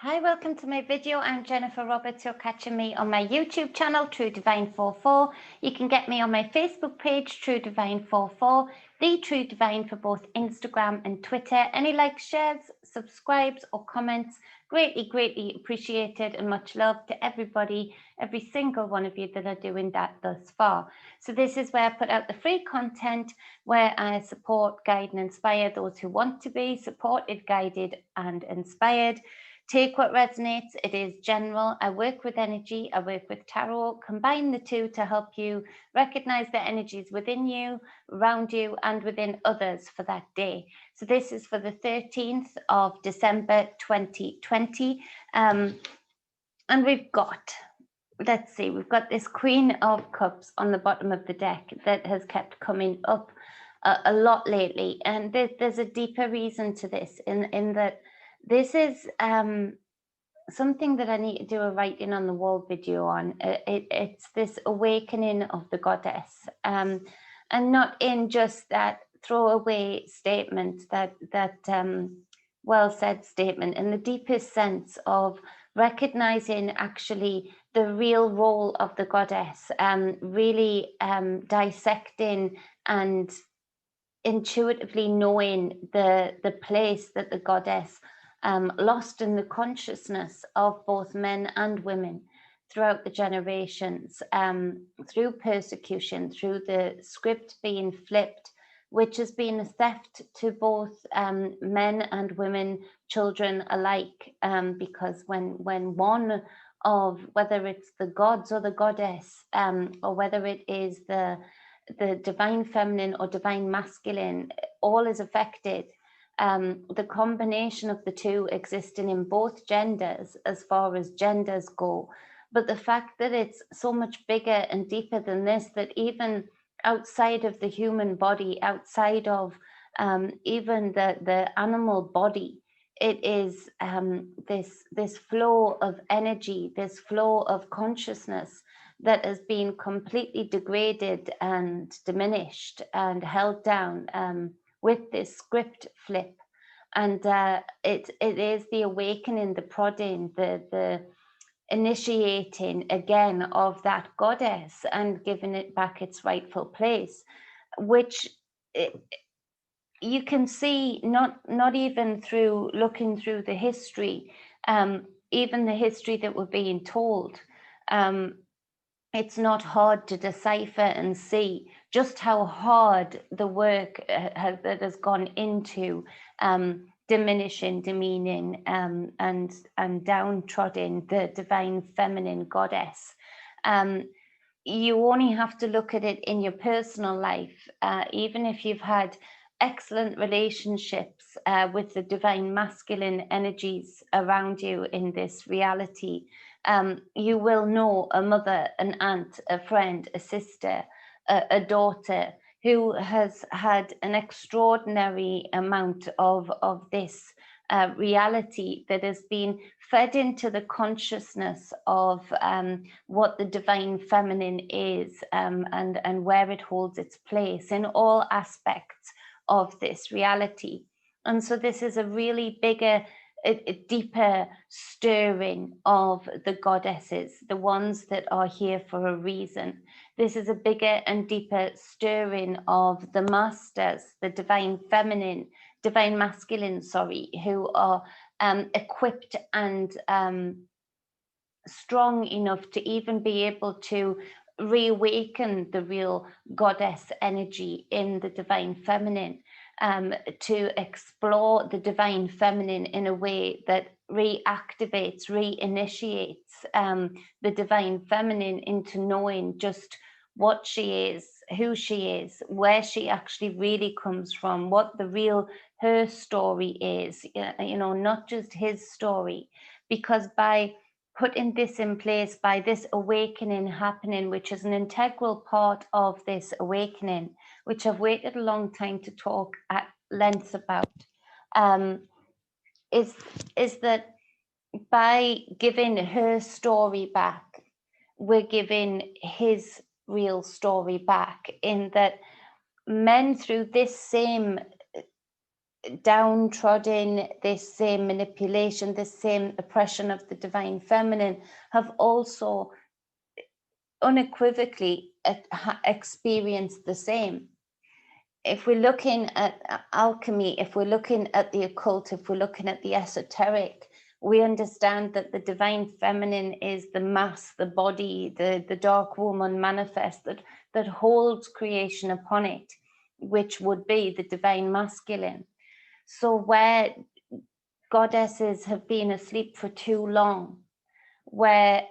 Hi, welcome to my video. I'm Jennifer Roberts. You're catching me on my YouTube channel, True Divine 44. You can get me on my Facebook page, True Divine 44, The True Divine for both Instagram and Twitter. Any likes, shares, subscribes or comments, greatly appreciated, and much love to everybody, every single one of you that are doing that thus far. So this is where I put out the free content where I support, guide and inspire those who want to be supported, guided and inspired. Take what resonates. It is general. I work with energy. I work with tarot. Combine the two to help you recognize the energies within you, around you, and within others for that day. So this is for the 13th of December 2020. And we've got, let's see, we've got this Queen of Cups on the bottom of the deck that has kept coming up a lot lately. And there's a deeper reason to this in that this is something that I need to do a writing on the wall video on. It's this awakening of the goddess, and not in just that throwaway statement, that well said statement, in the deepest sense of recognizing actually the real role of the goddess, really dissecting and intuitively knowing the place that the goddess lost in the consciousness of both men and women throughout the generations, through persecution, through the script being flipped, which has been a theft to both men and women, children alike, because when one of, whether it's the gods or the goddess, or whether it is the divine feminine or divine masculine, all is affected. The combination of the two existing in both genders as far as genders go. But the fact that it's so much bigger and deeper than this, that even outside of the human body, outside of even the animal body, it is this flow of energy, this flow of consciousness that has been completely degraded and diminished and held down with this script flip. And it is the awakening, the prodding, the initiating again of that goddess and giving it back its rightful place, which you can see not even through looking through the history, even the history that we're being told. It's not hard to decipher and see just how hard the work that has gone into diminishing, demeaning, and downtrodden the divine feminine goddess. You only have to look at it in your personal life, even if you've had excellent relationships with the divine masculine energies around you in this reality. You will know a mother, an aunt, a friend, a sister, a daughter who has had an extraordinary amount of this reality that has been fed into the consciousness of what the divine feminine is, and where it holds its place in all aspects of this reality. And so this is a really bigger, a deeper stirring of the goddesses, the ones that are here for a reason. This is a bigger and deeper stirring of the masters, the divine feminine, divine masculine, sorry, who are equipped and strong enough to even be able to reawaken the real goddess energy in the divine feminine, to explore the divine feminine in a way that reactivates, reinitiates the divine feminine into knowing just what she is, who she is, where she actually really comes from, what the real her story is, you know, not just his story. Because by putting this in place, by this awakening happening, which is an integral part of this awakening, which I've waited a long time to talk at length about, is that by giving her story back, we're giving his real story back, in that men through this same downtrodden, this same manipulation, this same oppression of the divine feminine, have also unequivocally experienced the same. If we're looking at alchemy, if we're looking at the occult, if we're looking at the esoteric, we understand that the divine feminine is the mass, the body, the dark woman manifest that holds creation upon it, which would be the divine masculine. So where goddesses have been asleep for too long, where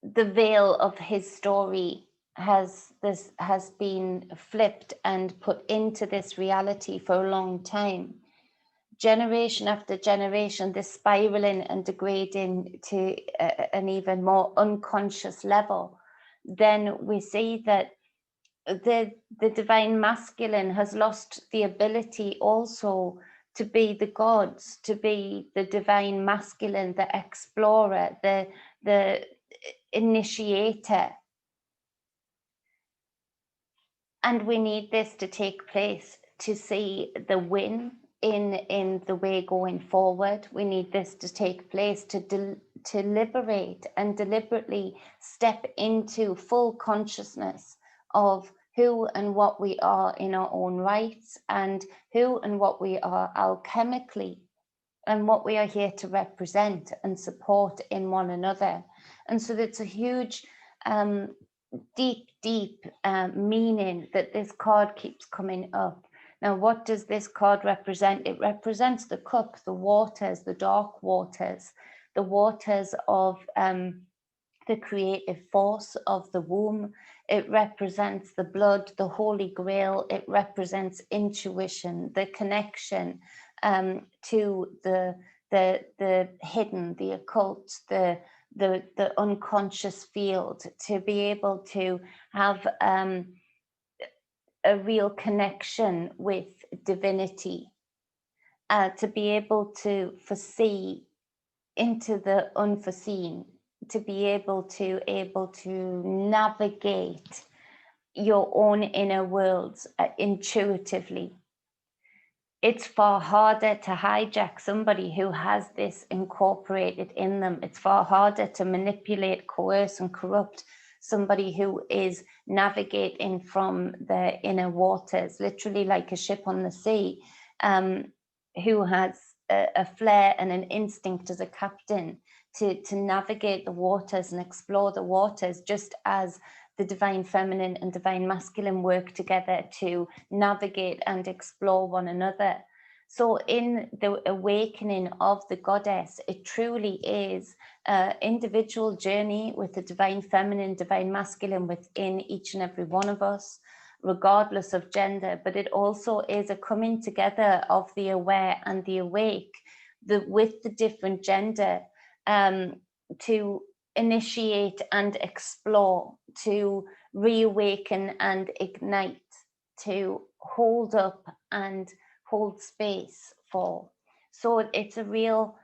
the veil of his story has been flipped and put into this reality for a long time, generation after generation, this spiraling and degrading to an even more unconscious level, then we see that the divine masculine has lost the ability also to be the gods, to be the divine masculine, the explorer, the initiator. And we need this to take place to see the win in the way going forward. We need this to take place to liberate and deliberately step into full consciousness of who and what we are in our own rights, and who and what we are alchemically, and what we are here to represent and support in one another. And so it's a huge deep meaning that this card keeps coming up. Now, what does this card represent? It represents the cup, the waters, the dark waters, the waters of the creative force of the womb. It represents the blood, the Holy Grail. It represents intuition, the connection to the hidden, the occult, the unconscious field, to be able to have a real connection with divinity, to be able to foresee into the unforeseen, to be able to navigate your own inner worlds intuitively. It's far harder to hijack somebody who has this incorporated in them. It's far harder to manipulate, coerce, and corrupt somebody who is navigating from the inner waters, literally like a ship on the sea, who has a flair and an instinct as a captain to navigate the waters and explore the waters, just as the divine feminine and divine masculine work together to navigate and explore one another. So in the awakening of the goddess, it truly is an individual journey with the divine feminine, divine masculine within each and every one of us, regardless of gender. But it also is a coming together of the aware and the awake, with the different gender, to initiate and explore, to reawaken and ignite, to hold up and hold space for. So it's a real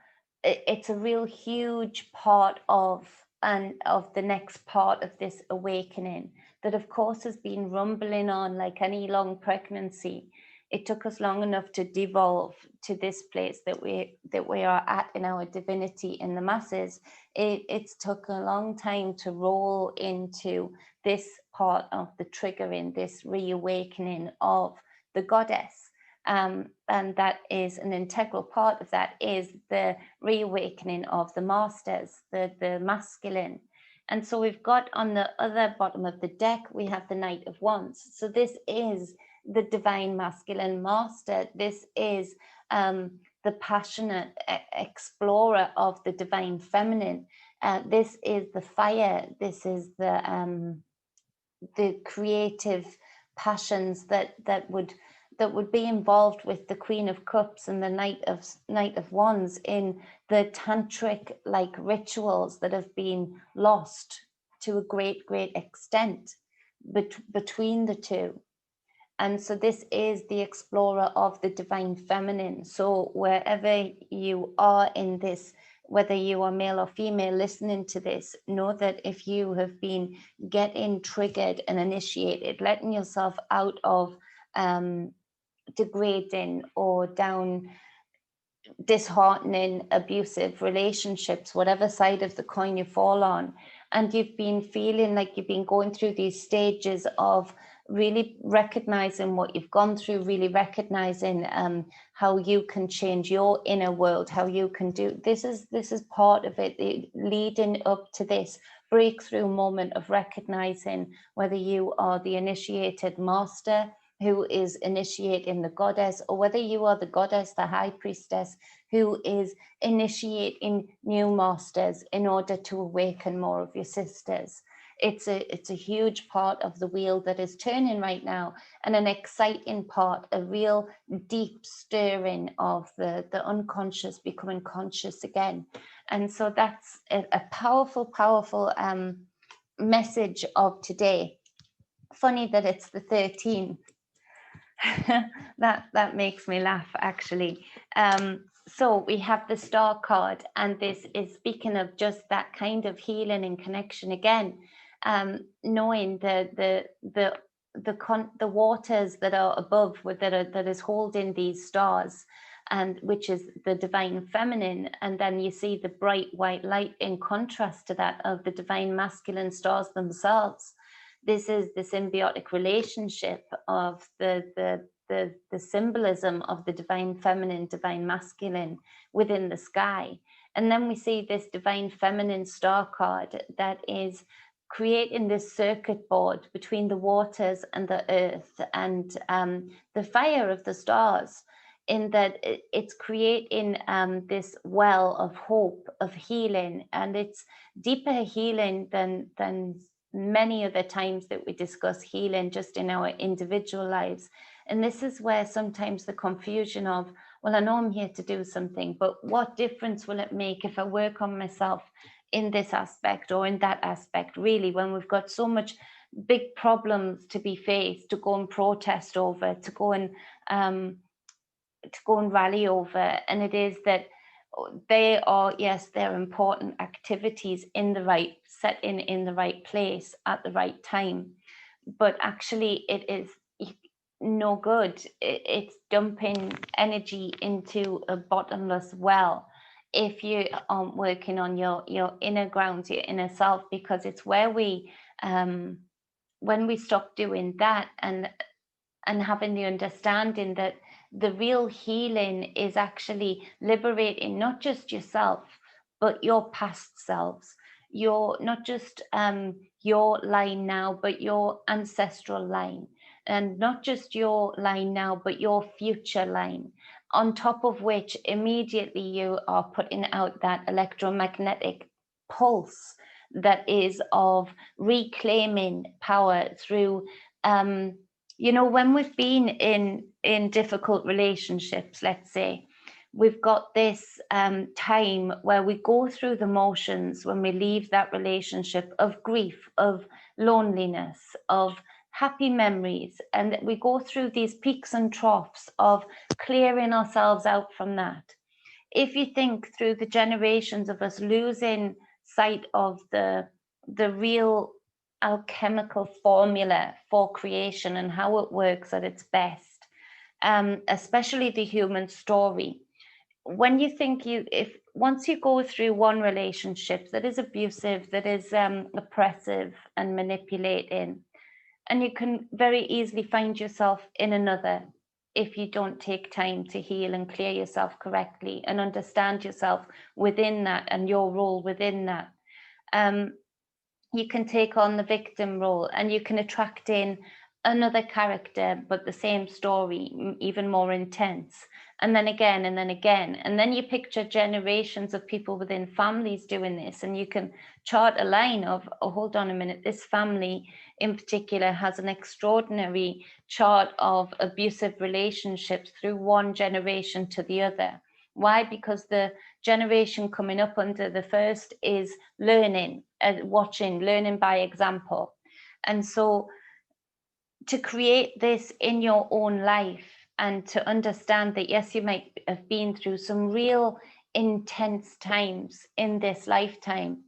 huge part of the next part of this awakening that, of course, has been rumbling on like any long pregnancy. It took us long enough to devolve to this place that we are at in our divinity in the masses. It's took a long time to roll into this part of the triggering, this reawakening of the goddess. And that is an integral part of that is the reawakening of the masters, the masculine. And so we've got on the other bottom of the deck, we have the Knight of Wands. So this is the divine masculine master. This is the passionate explorer of the divine feminine. This is the fire. This is the creative passions that would be involved with the Queen of Cups and the Knight of Wands in the tantric like rituals that have been lost to a great extent between the two. And so this is the explorer of the divine feminine. So wherever you are in this, whether you are male or female listening to this, know that if you have been getting triggered and initiated, letting yourself out of degrading or down disheartening, abusive relationships, whatever side of the coin you fall on, and you've been feeling like you've been going through these stages of really recognizing what you've gone through, really recognizing how you can change your inner world, how you can do this is part of it, leading up to this breakthrough moment of recognizing whether you are the initiated master who is initiating the goddess, or whether you are the goddess, the high priestess, who is initiating new masters in order to awaken more of your sisters. It's a huge part of the wheel that is turning right now, and an exciting part, a real deep stirring of the unconscious becoming conscious again. And so that's a powerful, powerful message of today. Funny that it's the 13th. that makes me laugh, actually. So we have the Star card, and this is speaking of just that kind of healing and connection again, knowing the waters that are above, that is holding these stars, and which is the divine feminine, and then you see the bright white light in contrast to that of the divine masculine stars themselves. This is the symbiotic relationship of the symbolism of the divine feminine, divine masculine within the sky. And then we see this divine feminine star card that is creating this circuit board between the waters and the earth and the fire of the stars, in that it's creating this well of hope, of healing, and it's deeper healing than many of the times that we discuss healing just in our individual lives. And this is where sometimes the confusion of, well, I know I'm here to do something, but what difference will it make if I work on myself in this aspect or in that aspect, really, when we've got so much big problems to be faced, to go and protest over, to go and rally over. And it is that they are, yes, they're important activities in the right setting, in the right place, at the right time. But actually, it is no good. It's dumping energy into a bottomless well if you aren't working on your inner grounds, your inner self, because it's where we, when we stop doing that and having the understanding that the real healing is actually liberating not just yourself, but your past selves. Your, not just your line now, but your ancestral line. And not just your line now, but your future line. On top of which, immediately you are putting out that electromagnetic pulse that is of reclaiming power through you know, when we've been in difficult relationships, let's say, we've got this time where we go through the motions when we leave that relationship of grief, of loneliness, of happy memories, and we go through these peaks and troughs of clearing ourselves out from that. If you think through the generations of us losing sight of the real alchemical formula for creation and how it works at its best, especially the human story. When you think if once you go through one relationship that is abusive, that is oppressive and manipulating, and you can very easily find yourself in another if you don't take time to heal and clear yourself correctly and understand yourself within that and your role within that. You can take on the victim role and you can attract in another character, but the same story, even more intense. And then again, and then again. And then you picture generations of people within families doing this, and you can chart a line of, oh, hold on a minute, this family in particular has an extraordinary chart of abusive relationships through one generation to the other. Why? Because the generation coming up under the first is learning, watching, learning by example. And so to create this in your own life and to understand that, yes, you might have been through some real intense times in this lifetime.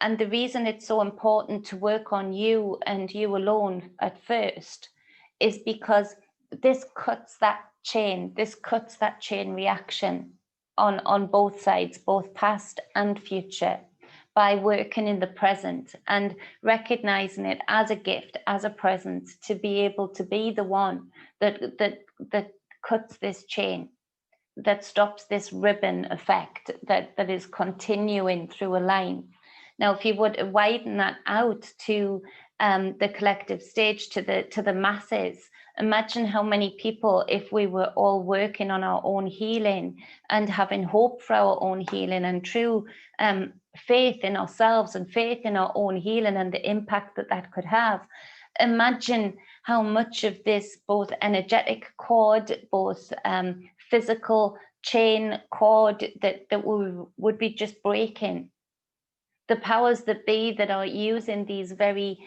And the reason it's so important to work on you and you alone at first is because this cuts that chain. This cuts that chain reaction on both sides, both past and future, by working in the present and recognizing it as a gift, as a present, to be able to be the one that cuts this chain, that stops this ribbon effect that is continuing through a line. Now, if you would widen that out to the collective stage, to the masses, imagine how many people, if we were all working on our own healing and having hope for our own healing and true faith in ourselves and faith in our own healing and the impact that that could have. Imagine how much of this, both energetic cord, both physical chain cord, that we would be just breaking. The powers that be that are using these very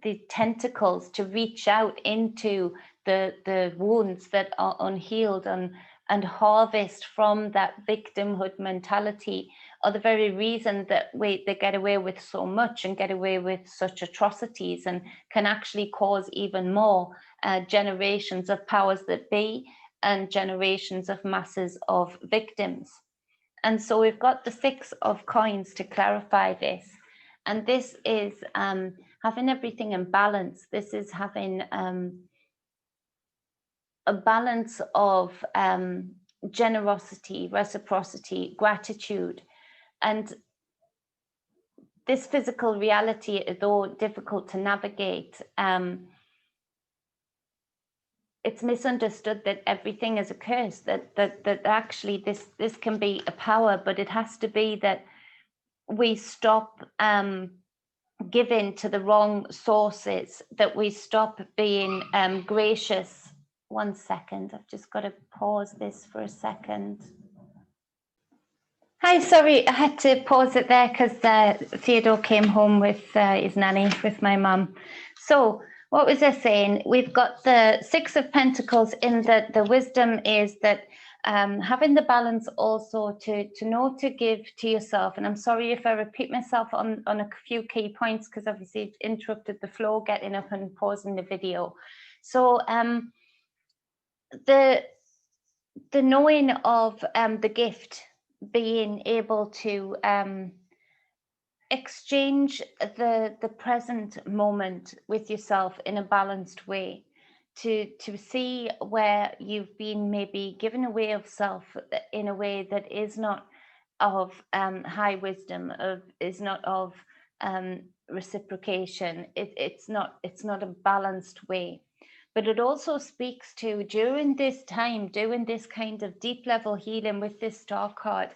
the tentacles to reach out into the wounds that are unhealed and harvest from that victimhood mentality, are the very reason that they get away with so much and get away with such atrocities, and can actually cause even more generations of powers that be and generations of masses of victims. And so we've got the Six of Coins to clarify this. And this is having everything in balance. This is having a balance of generosity, reciprocity, gratitude. And this physical reality, though difficult to navigate, it's misunderstood that everything is a curse, that actually this can be a power, but it has to be that we stop giving to the wrong sources, that we stop being gracious. 1 second, I've just got to pause this for a second. Hi, sorry, I had to pause it there because Theodore came home with his nanny, with my mum. So what was I saying? We've got the Six of Pentacles in that the wisdom is that having the balance also to know to give to yourself. And I'm sorry if I repeat myself on a few key points, because obviously it interrupted the flow getting up and pausing the video. So the knowing of the gift, being able to exchange the present moment with yourself in a balanced way, to see where you've been maybe given away of self in a way that is not of high wisdom, is not of reciprocation. It's not a balanced way. But it also speaks to, during this time, doing this kind of deep level healing with this Star card,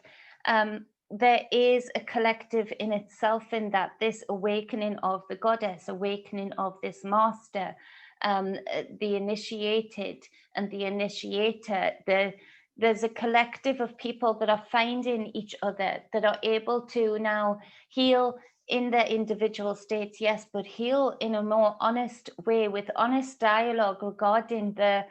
there is a collective in itself, in that this awakening of the goddess, awakening of this master, the initiated and the initiator. There's a collective of people that are finding each other, that are able to now heal in their individual states, yes, but heal in a more honest way, with honest dialogue regarding the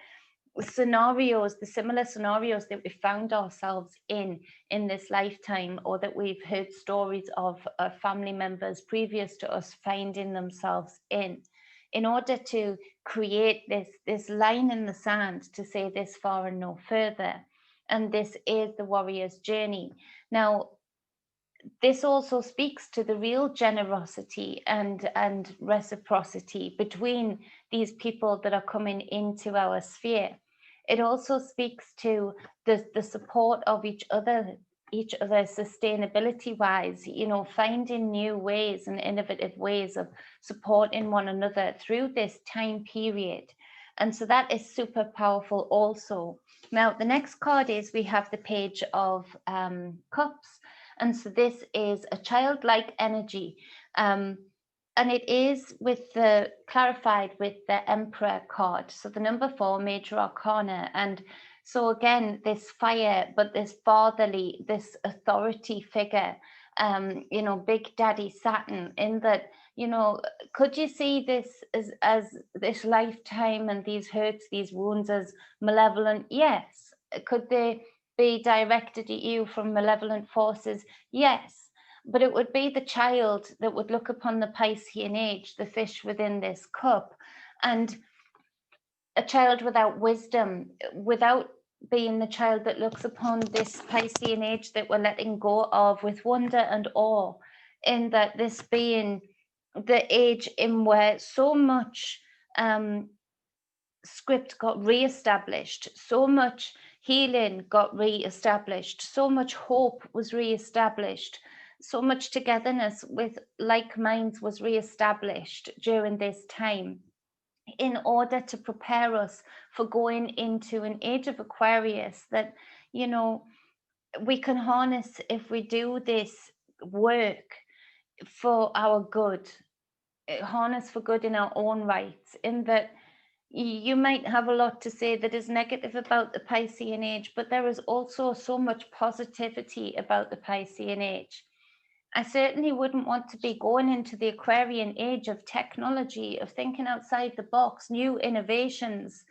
scenarios, the similar scenarios that we found ourselves in this lifetime, or that we've heard stories of family members previous to us finding themselves in order to create this line in the sand to say this far and no further. And this is the warrior's journey. Now, this also speaks to the real generosity and reciprocity between these people that are coming into our sphere. It also speaks to the support of each other sustainability wise, finding new ways and innovative ways of supporting one another through this time period. And so that is super powerful also. Now, the next card is, we have the Page of Cups. And so this is a childlike energy. And it is clarified with the Emperor card. So the number 4, Major Arcana. And so again, this fire, but this fatherly, this authority figure, Big Daddy Saturn, in that, could you see this as this lifetime and these hurts, these wounds as malevolent? Yes. Could they be directed at you from malevolent forces? Yes. But it would be the child that would look upon the Piscean age, the fish within this cup, and a child without wisdom, without being the child that looks upon this Piscean age that we're letting go of with wonder and awe, in that this being the age in where so much script got re-established, so much healing got re-established, so much hope was re-established, so much togetherness with like minds was re-established during this time, in order to prepare us for going into an age of Aquarius that, you know, we can harness if we do this work for our good, harness for good in our own rights, in that you might have a lot to say that is negative about the Piscean age, but there is also so much positivity about the Piscean age. I certainly wouldn't want to be going into the Aquarian age of technology, of thinking outside the box, new innovations,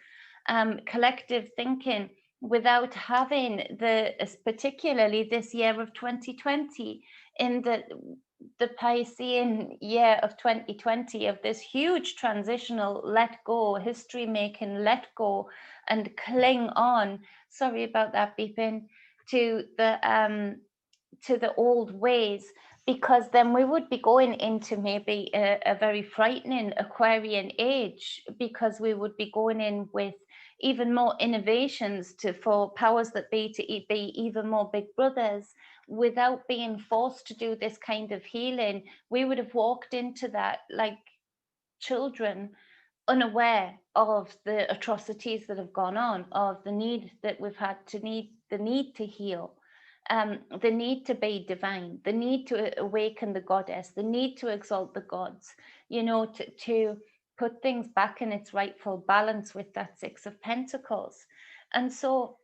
collective thinking, without having the, particularly this year of 2020, in the Piscean year of 2020, of this huge transitional let go, history making let go and cling on, sorry about that beeping, to the old ways, because then we would be going into maybe a very frightening Aquarian age, because we would be going in with even more innovations for powers that be to be even more big brothers, without being forced to do this kind of healing. We would have walked into that like children, unaware of the atrocities that have gone on, of the need that we've had to the need to heal, the need to be divine, the need to awaken the goddess, the need to exalt the gods, you know, to put things back in its rightful balance with that Six of Pentacles. And so,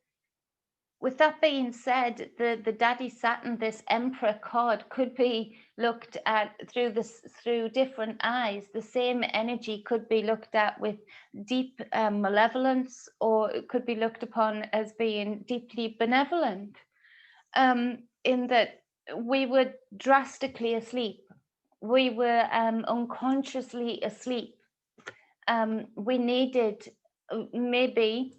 with that being said, the Daddy Saturn, this Emperor card, could be looked at through different eyes. The same energy could be looked at with deep malevolence, or it could be looked upon as being deeply benevolent, in that we were drastically asleep. We were unconsciously asleep. We needed, maybe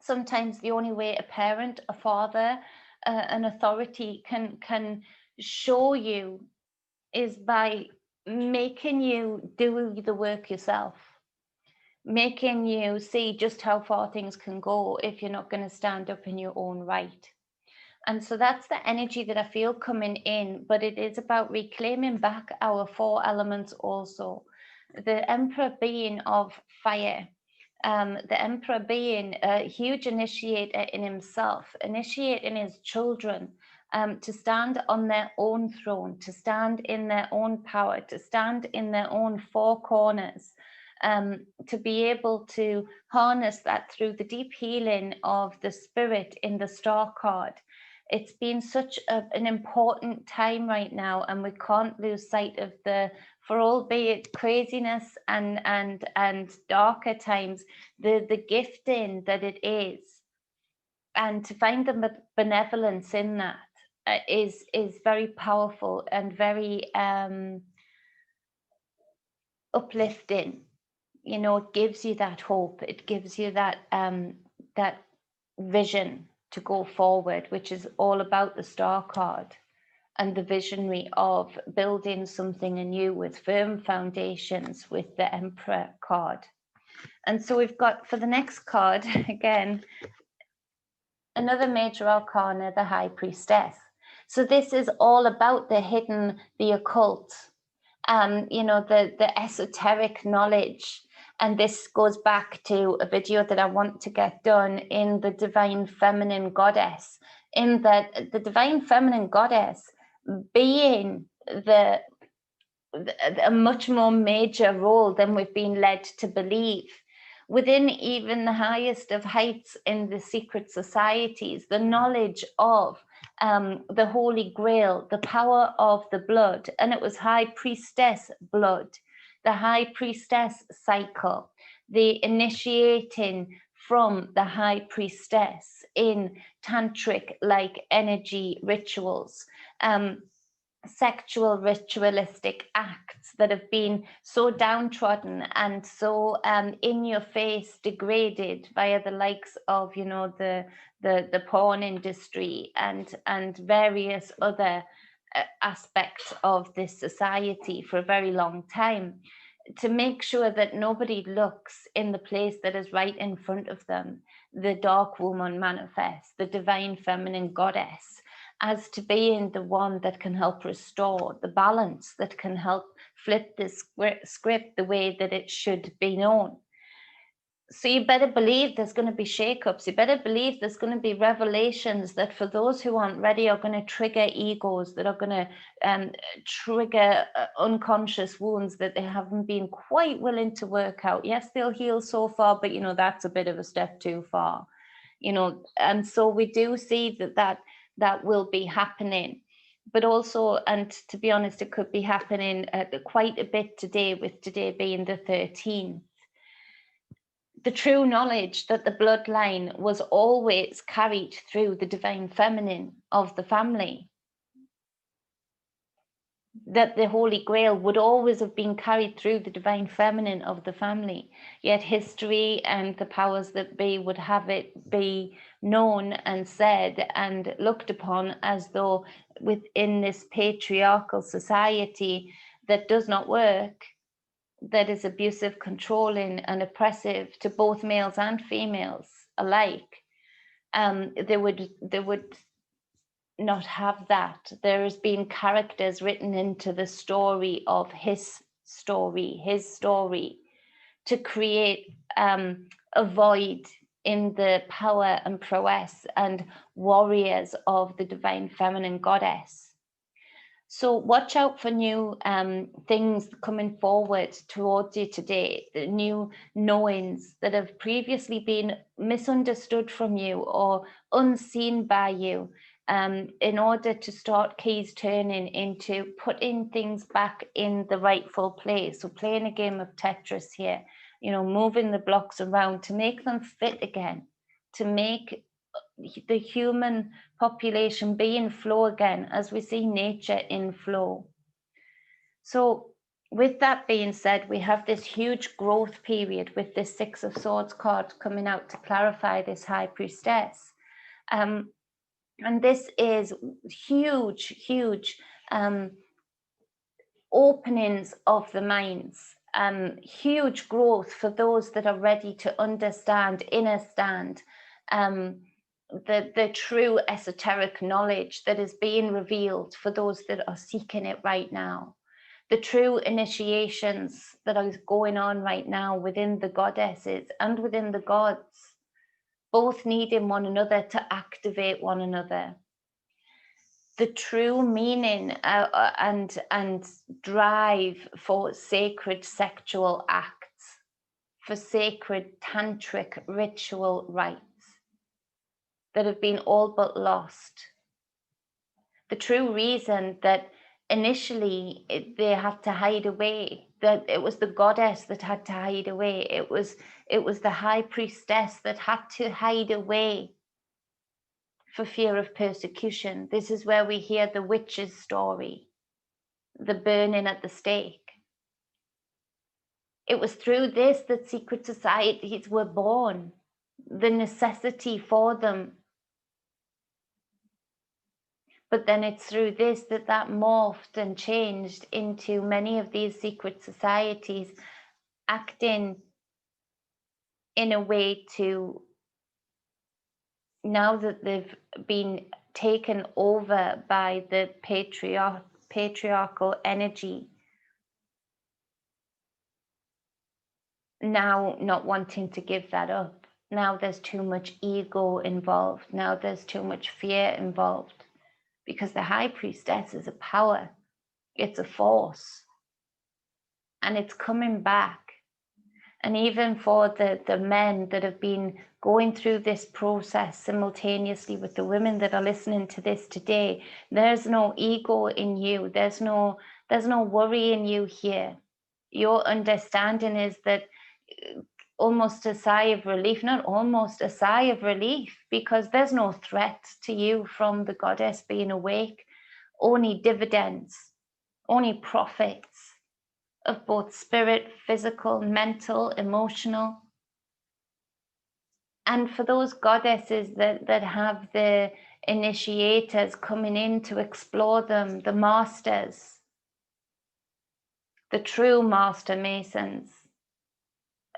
sometimes the only way a parent, a father, an authority can show you is by making you do the work yourself, making you see just how far things can go if you're not going to stand up in your own right. And so that's the energy that I feel coming in, but it is about reclaiming back our 4 elements also. The Emperor being of fire, the Emperor being a huge initiator in himself, initiating his children to stand on their own throne, to stand in their own power, to stand in their own 4 corners, to be able to harness that through the deep healing of the spirit in the Star card. It's been such an important time right now, and we can't lose sight of for albeit craziness and darker times, the gifting that it is, and to find the benevolence in that is very powerful and very uplifting. You know, it gives you that hope. It gives you that that vision to go forward, which is all about the Star card and the visionary of building something anew with firm foundations with the Emperor card. And so we've got, for the next card, again, another major arcana, the High Priestess. So this is all about the hidden, the occult, you know, the esoteric knowledge. And this goes back to a video that I want to get done in the Divine Feminine Goddess, in that the Divine Feminine Goddess being a much more major role than we've been led to believe. Within even the highest of heights in the secret societies, the knowledge of the Holy Grail, the power of the blood, and it was High Priestess blood, the High Priestess cycle, the initiating from the High Priestess in tantric like energy rituals. sexual ritualistic acts that have been so downtrodden and so in your face degraded via the likes of, you know, the porn industry and various other aspects of this society for a very long time, to make sure that nobody looks in the place that is right in front of them, the dark woman manifest, the divine feminine goddess, as to being the one that can help restore the balance, that can help flip this script the way that it should be known. So you better believe there's going to be shakeups. You better believe there's going to be revelations that, for those who aren't ready, are going to trigger egos, that are going to trigger unconscious wounds that they haven't been quite willing to work out. Yes, they'll heal so far, but, you know, that's a bit of a step too far, you know. And so we do see that will be happening. But also, and to be honest, it could be happening quite a bit today, with today being the 13th. The true knowledge that the bloodline was always carried through the divine feminine of the family, that the Holy Grail would always have been carried through the divine feminine of the family, yet history and the powers that be would have it be known and said and looked upon as though within this patriarchal society that does not work, that is abusive, controlling, and oppressive to both males and females alike, they would not have that. There has been characters written into the story of his story, to create a void in the power and prowess and warriors of the divine feminine goddess. So watch out for new things coming forward towards you today, the new knowings that have previously been misunderstood from you or unseen by you, in order to start keys turning into putting things back in the rightful place. So playing a game of Tetris here, you know, moving the blocks around to make them fit again, to make the human population be in flow again, as we see nature in flow. So with that being said, we have this huge growth period with this Six of Swords card coming out to clarify this High Priestess. And this is huge openings of the minds, huge growth for those that are ready to understand, understand the true esoteric knowledge that is being revealed for those that are seeking it right now. The true initiations that are going on right now within the goddesses and within the gods, both needing one another to activate one another. The true meaning and drive for sacred sexual acts, for sacred tantric ritual rites that have been all but lost. The true reason that initially they had to hide away, that it was the goddess that had to hide away, it was the high priestess that had to hide away for fear of persecution. This is where we hear the witch's story, the burning at the stake. It was through this that secret societies were born, the necessity for them. But then it's through this that morphed and changed into many of these secret societies acting in a way to, now that they've been taken over by the patriarchal energy, now not wanting to give that up. Now there's too much ego involved. Now there's too much fear involved. Because the high priestess is a power, it's a force, and it's coming back. And even for the men that have been going through this process simultaneously with the women that are listening to this today, there's no ego in you, there's no worry in you here. Your understanding is that almost a sigh of relief, not almost a sigh of relief, because there's no threat to you from the goddess being awake only dividends, only profits of both spirit, physical, mental, emotional. And for those goddesses that have the initiators coming in to explore them, the masters, the true master masons,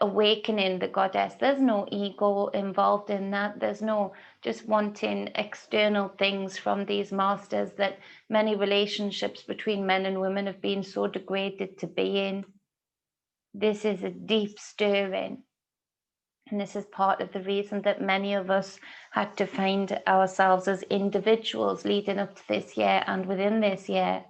awakening the goddess. There's no ego involved in that. There's no just wanting external things from these masters that many relationships between men and women have been so degraded to be in. This is a deep stirring. And this is part of the reason that many of us had to find ourselves as individuals leading up to this year and within this year.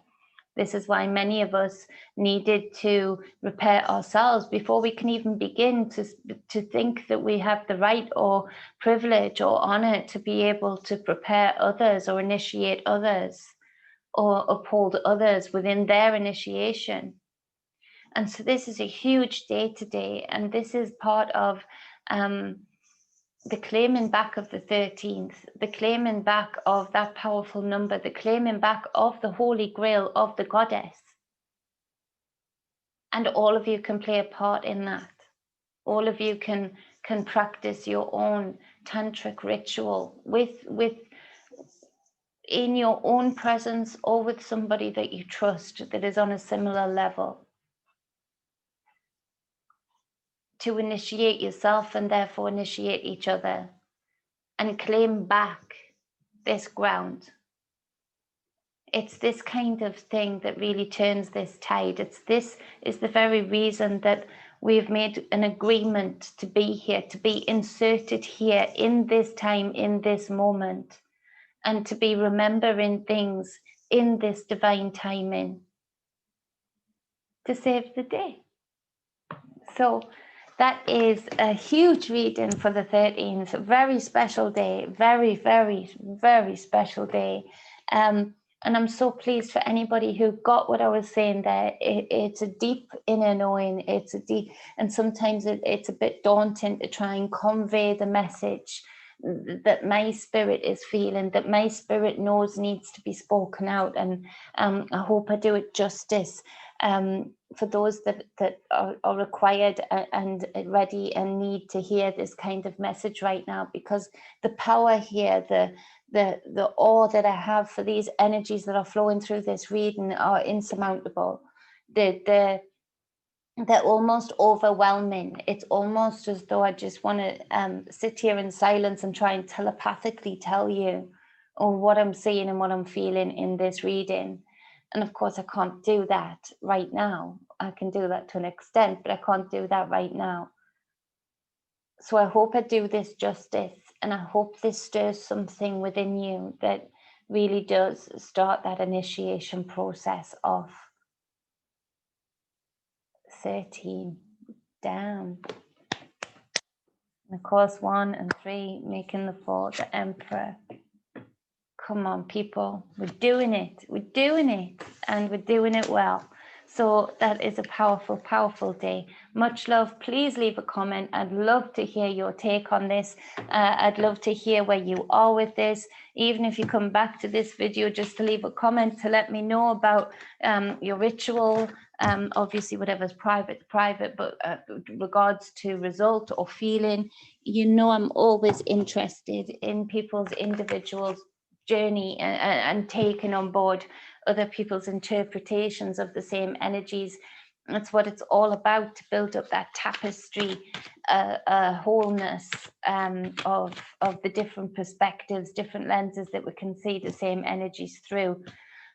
This is why many of us needed to repair ourselves before we can even begin to think that we have the right or privilege or honor to be able to prepare others or initiate others or uphold others within their initiation. And so this is a huge day today, and this is part of the claiming back of the 13th, the claiming back of that powerful number, the claiming back of the Holy Grail of the goddess. And all of you can play a part in that. All of you can practice your own tantric ritual with in your own presence or with somebody that you trust that is on a similar level, to initiate yourself and therefore initiate each other and claim back this ground. It's this kind of thing that really turns this tide. This is the very reason that we've made an agreement to be here, to be inserted here in this time, in this moment, and to be remembering things in this divine timing to save the day. So that is a huge reading for the 13th. Very special day. Very, very, very special day. And I'm so pleased for anybody who got what I was saying there. It's a deep inner knowing. It's a deep, and sometimes it's a bit daunting to try and convey the message that my spirit is feeling, that my spirit knows needs to be spoken out. And I hope I do it justice. For those that are required and ready and need to hear this kind of message right now, because the power here, the awe that I have for these energies that are flowing through this reading are insurmountable. They're almost overwhelming. It's almost as though I just want to sit here in silence and try and telepathically tell you what I'm seeing and what I'm feeling in this reading. And of course, I can't do that right now. I can do that to an extent, but I can't do that right now. So I hope I do this justice, and I hope this stirs something within you that really does start that initiation process of 13 down. And of course, 1 and 3 making the 4, the Emperor. Come on, people, we're doing it, and we're doing it well. So that is a powerful, powerful day. Much love. Please leave a comment. I'd love to hear your take on this. I'd love to hear where you are with this. Even if you come back to this video, just to leave a comment to let me know about your ritual. Obviously, whatever's private, but regards to result or feeling, you know, I'm always interested in people's individual journey and taking on board other people's interpretations of the same energies. That's what it's all about, to build up that tapestry, wholeness of the different perspectives, different lenses that we can see the same energies through.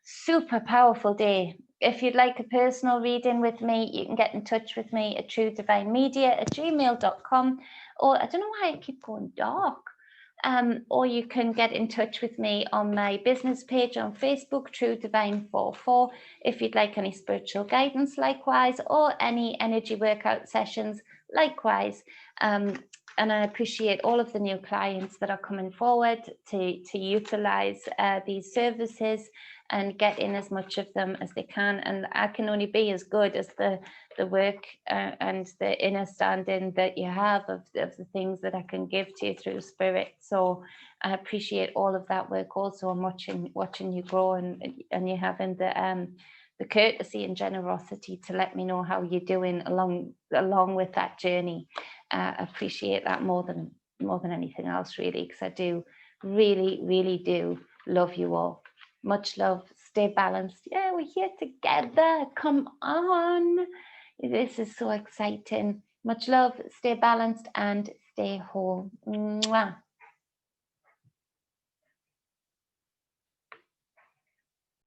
Super powerful day. If you'd like a personal reading with me, you can get in touch with me at truedivinemedia@gmail.com, or I don't know why I keep going dark. Or you can get in touch with me on my business page on Facebook, True Divine 44, if you'd like any spiritual guidance likewise, or any energy workout sessions likewise. and I appreciate all of the new clients that are coming forward to utilize these services and get in as much of them as they can. And I can only be as good as the work and the understanding that you have of the things that I can give to you through spirit. So I appreciate all of that work also. I'm watching you grow, and you having the courtesy and generosity to let me know how you're doing along with that journey. I appreciate that more than anything else, really, because I do really do love you all. Much love. Stay balanced. Yeah, we're here together. Come on. This is so exciting. Much love. Stay balanced and stay whole. Mwah.